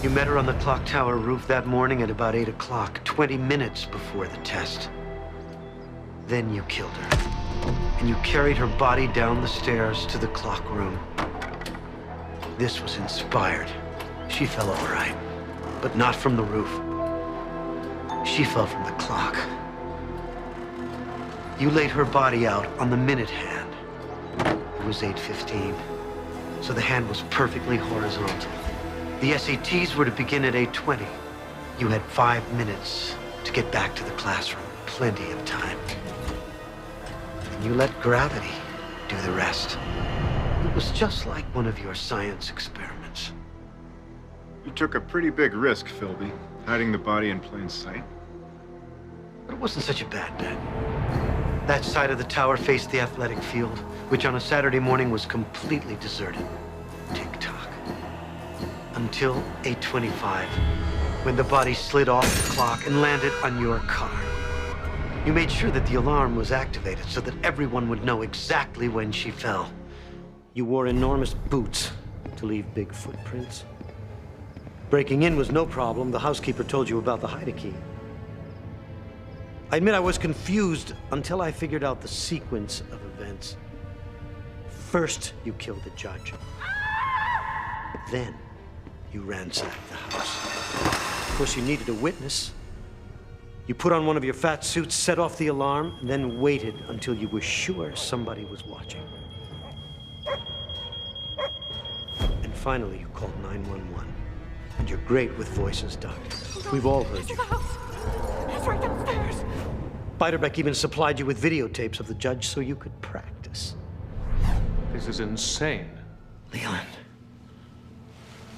You met her on the clock tower roof that morning at about 8 o'clock, 20 minutes before the test. Then you killed her, and you carried her body down the stairs to the clock room. This was inspired. She fell all right, but not from the roof. She fell from the clock. You laid her body out on the minute hand. It was 8:15, so the hand was perfectly horizontal. The SATs were to begin at 8:20. You had 5 minutes to get back to the classroom. Plenty of time. And you let gravity do the rest. It was just like one of your science experiments. You took a pretty big risk, Philby, hiding the body in plain sight. But it wasn't such a bad bet. That side of the tower faced the athletic field, which on a Saturday morning was completely deserted. Tick-tock. Until 8:25, when the body slid off the clock and landed on your car. You made sure that the alarm was activated so that everyone would know exactly when she fell. You wore enormous boots to leave big footprints. Breaking in was no problem. The housekeeper told you about the hide-a-key. I admit I was confused until I figured out the sequence of events. First, you killed the judge. Then, you ransacked the house. Of course, you needed a witness. You put on one of your fat suits, set off the alarm, and then waited until you were sure somebody was watching. And finally, you called 911. And you're great with voices, Doctor. We've all heard you. It's right downstairs. Beiderbecke even supplied you with videotapes of the judge so you could practice. This is insane. Leland,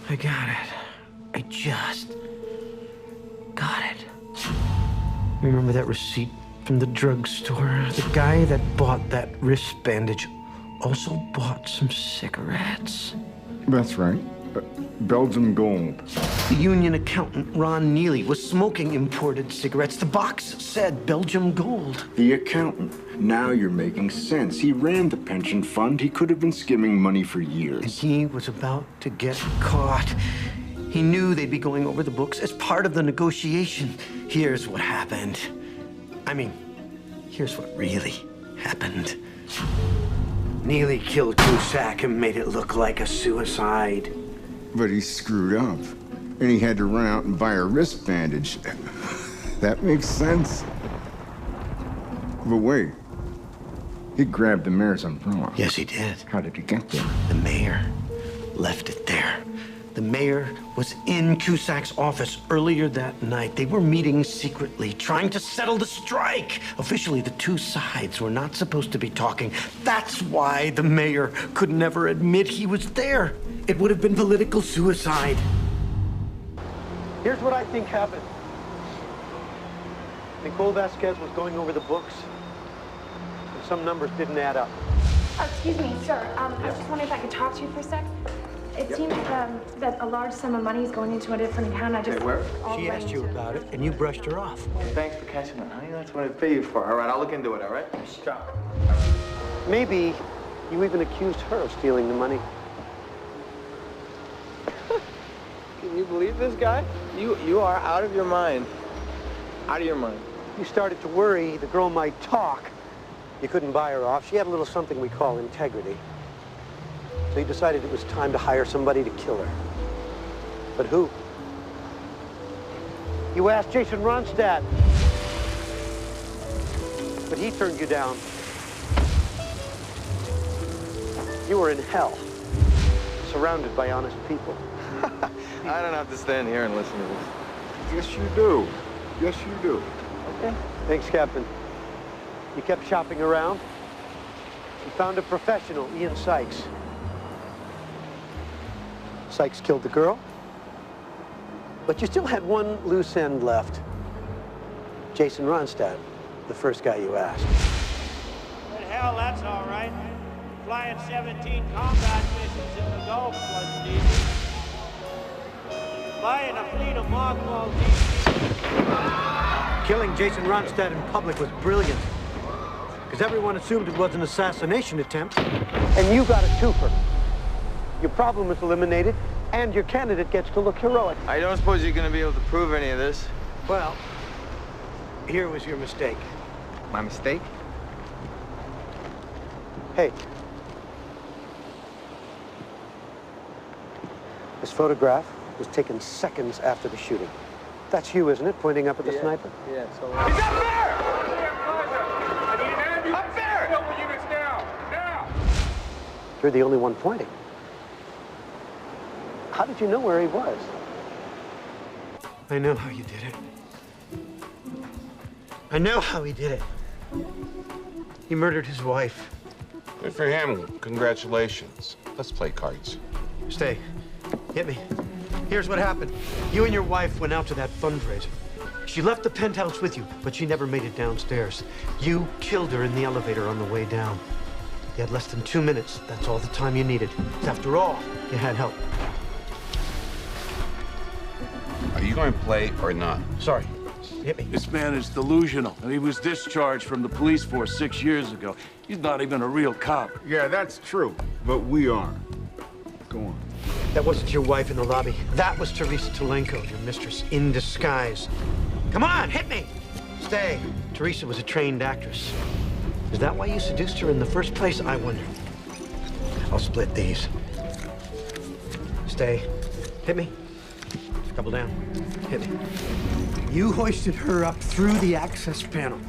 I got it. I just got it. Remember that receipt from the drugstore? The guy that bought that wrist bandage also bought some cigarettes. That's right. Belgian gold. The union accountant, Ron Neely, was smoking imported cigarettes. The box said Belgium gold. The accountant. Now you're making sense. He ran the pension fund. He could have been skimming money for years. And he was about to get caught. He knew they'd be going over the books as part of the negotiation. Here's what happened. I mean, here's what really happened. Neely killed Cusack and made it look like a suicide. But he screwed up. And he had to run out and buy a wrist bandage. That makes sense. But wait. He grabbed the mayor's umbrella. Yes, he did. How did he get there? The mayor left it there. The mayor was in Cusack's office earlier that night. They were meeting secretly, trying to settle the strike. Officially, the two sides were not supposed to be talking. That's why the mayor could never admit he was there. It would have been political suicide. Here's what I think happened. Nicole Vasquez was going over the books, and some numbers didn't add up. Excuse me, sir. I was just wondering if I could talk to you for a sec. It seems that a large sum of money is going into a different account. I just... where? She asked you about it, and you brushed her off. Thanks for catching it, honey. That's what I pay you for. All right, I'll look into it, all right? Stop. Maybe you even accused her of stealing the money. Can you believe this guy? You are out of your mind. Out of your mind. You started to worry the girl might talk. You couldn't buy her off. She had a little something we call integrity. So you decided it was time to hire somebody to kill her. But who? You asked Jason Ronstadt. But he turned you down. You were in hell, surrounded by honest people. I don't have to stand here and listen to this. Yes, you do. Yes, you do. Okay. Thanks, Captain. You kept shopping around. You found a professional, Ian Sykes. Sykes killed the girl. But you still had one loose end left. Jason Ronstadt, the first guy you asked. But hell, that's all right. Flying 17 combat missions in the Gulf wasn't easy. Flying a fleet of mothballs easy. Killing Jason Ronstadt in public was brilliant. Because everyone assumed it was an assassination attempt. And you got a twofer. Your problem was eliminated, And your candidate gets to look heroic. I don't suppose you're going to be able to prove any of this. Well, here was your mistake. My mistake? Hey. This photograph was taken seconds after the shooting. That's you, isn't it, pointing up at the sniper? Yeah, so... He's up there! I need an ambulance. Up there! Double units now! Now! You're the only one pointing. How did you know where he was? I know how you did it. I know how he did it. He murdered his wife. Good for him. Congratulations. Let's play cards. Stay. Hit me. Here's what happened. You and your wife went out to that fundraiser. She left the penthouse with you, but she never made it downstairs. You killed her in the elevator on the way down. You had less than 2 minutes. That's all the time you needed. After all, you had help. Are you going to play or not? Sorry. Hit me. This man is delusional, and he was discharged from the police force 6 years ago. He's not even a real cop. Yeah, that's true, but we are. Go on. That wasn't your wife in the lobby. That was Teresa Tolenko, your mistress, in disguise. Come on, hit me! Stay. Teresa was a trained actress. Is that why you seduced her in the first place, I wonder? I'll split these. Stay. Hit me. Double down. Hit me. You hoisted her up through the access panel.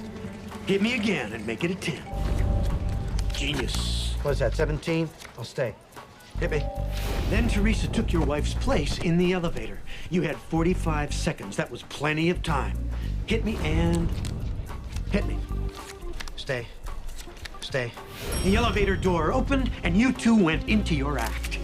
Hit me again and make it a 10. Genius. What is that, 17? I'll stay. Hit me. Then Teresa took your wife's place in the elevator. You had 45 seconds. That was plenty of time. Hit me and hit me. Stay. Stay. The elevator door opened and you two went into your act.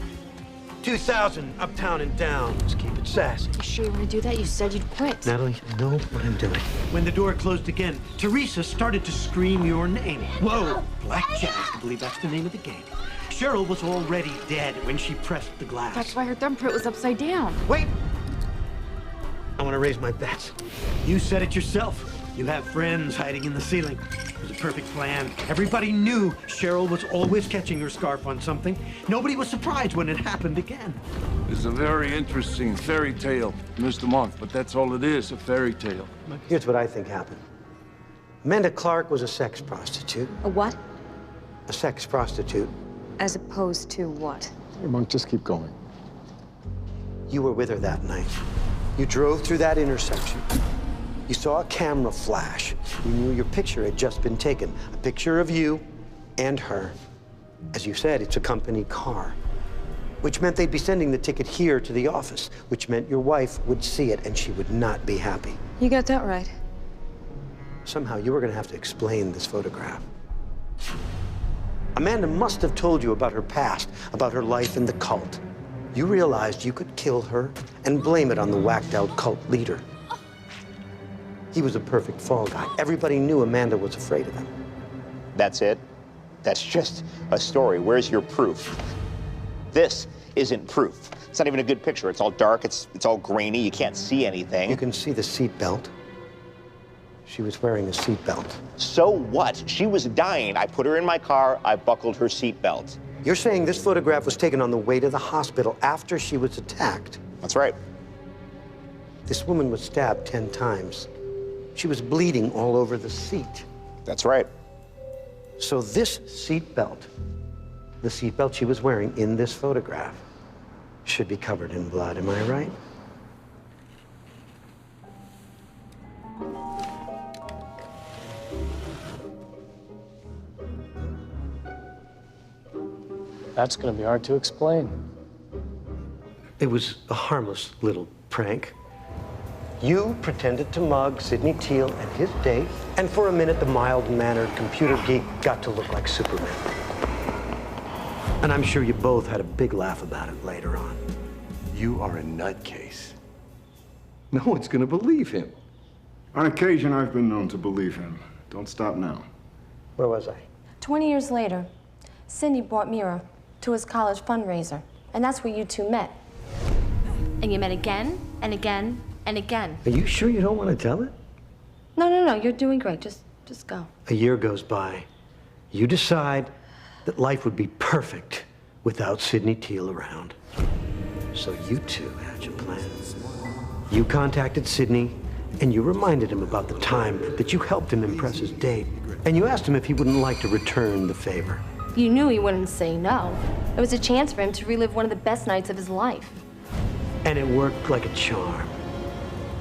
2000, uptown and down. Let's keep it sassy. You sure you want to do that? You said you'd quit. Natalie, I know what I'm doing. When the door closed again, Teresa started to scream your name. Whoa, blackjack. I believe that's the name of the game. Cheryl was already dead when she pressed the glass. That's why her thumbprint was upside down. Wait! I want to raise my bets. You said it yourself. You have friends hiding in the ceiling. It was a perfect plan. Everybody knew Cheryl was always catching her scarf on something. Nobody was surprised when it happened again. It's a very interesting fairy tale, Mr. Monk, but that's all it is, a fairy tale. Here's what I think happened. Amanda Clark was a sex prostitute. A what? A sex prostitute. As opposed to what? Hey, Monk, just keep going. You were with her that night. You drove through that intersection. You saw a camera flash. You knew your picture had just been taken. A picture of you and her. As you said, it's a company car. Which meant they'd be sending the ticket here to the office. Which meant your wife would see it and she would not be happy. You got that right. Somehow you were going to have to explain this photograph. Amanda must have told you about her past, about her life in the cult. You realized you could kill her and blame it on the whacked-out cult leader. He was a perfect fall guy. Everybody knew Amanda was afraid of him. That's it? That's just a story. Where's your proof? This isn't proof. It's not even a good picture. It's all dark, it's all grainy, you can't see anything. You can see the seatbelt. She was wearing a seatbelt. So what? She was dying. I put her in my car, I buckled her seatbelt. You're saying this photograph was taken on the way to the hospital after she was attacked? That's right. This woman was stabbed 10 times. She was bleeding all over the seat. That's right. So this seatbelt, the seatbelt she was wearing in this photograph, should be covered in blood, am I right? That's gonna be hard to explain. It was a harmless little prank. You pretended to mug Sidney Teal at his date, and for a minute, the mild-mannered computer geek got to look like Superman. And I'm sure you both had a big laugh about it later on. You are a nutcase. No one's gonna believe him. On occasion, I've been known to believe him. Don't stop now. Where was I? 20 years later, Cindy brought Mira to his college fundraiser, and that's where you two met. And you met again, and again, and again. Are you sure you don't want to tell it? No, you're doing great. Just go. A year goes by. You decide that life would be perfect without Sidney Teal around. So you two had your plan. You contacted Sidney, and you reminded him about the time that you helped him impress his date. And you asked him if he wouldn't like to return the favor. You knew he wouldn't say no. It was a chance for him to relive one of the best nights of his life. And it worked like a charm.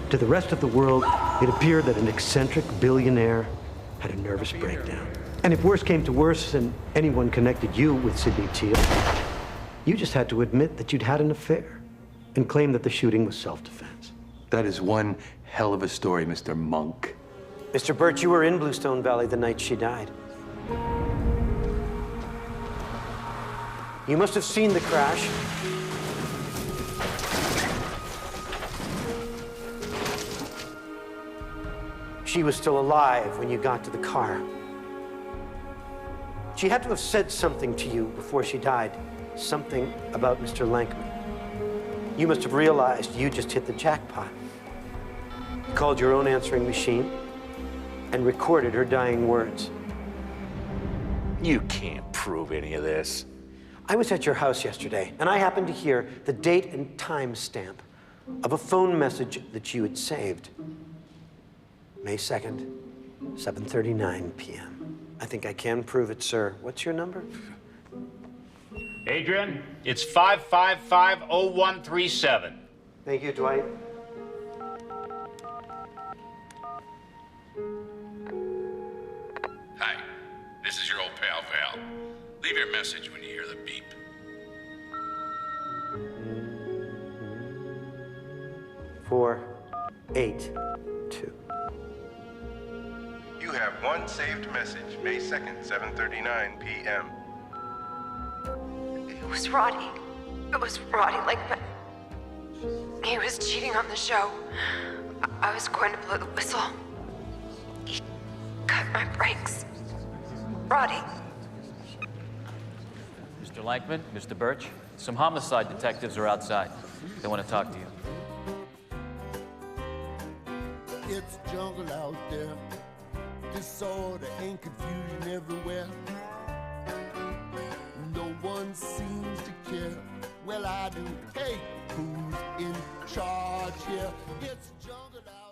To the rest of the world, it appeared that an eccentric billionaire had a nervous breakdown. And if worse came to worse and anyone connected you with Sidney Teal, you just had to admit that you'd had an affair and claim that the shooting was self-defense. That is one hell of a story, Mr. Monk. Mr. Birch, you were in Bluestone Valley the night she died. You must have seen the crash. She was still alive when you got to the car. She had to have said something to you before she died. Something about Mr. Lankman. You must have realized you just hit the jackpot. You called your own answering machine and recorded her dying words. You can't prove any of this. I was at your house yesterday, and I happened to hear the date and time stamp of a phone message that you had saved. May 2nd, 7:39 p.m. I think I can prove it, sir. What's your number? Adrian, it's 555-0137. Thank you, Dwight. Hi, this is your old pal, Val. Leave your message when you hear the beep. Four, 8, 2. You have one saved message, May 2nd, 7:39 p.m. It was Roddy. It was Roddy Lankman. He was cheating on the show. I was going to blow the whistle. He cut my brakes. Roddy. Mr. Lankman, Mr. Birch, some homicide detectives are outside. They want to talk to you. It's jungle out there. Disorder and confusion everywhere. No one seems to care. Well, I do. Hey, who's in charge here? It's jungle out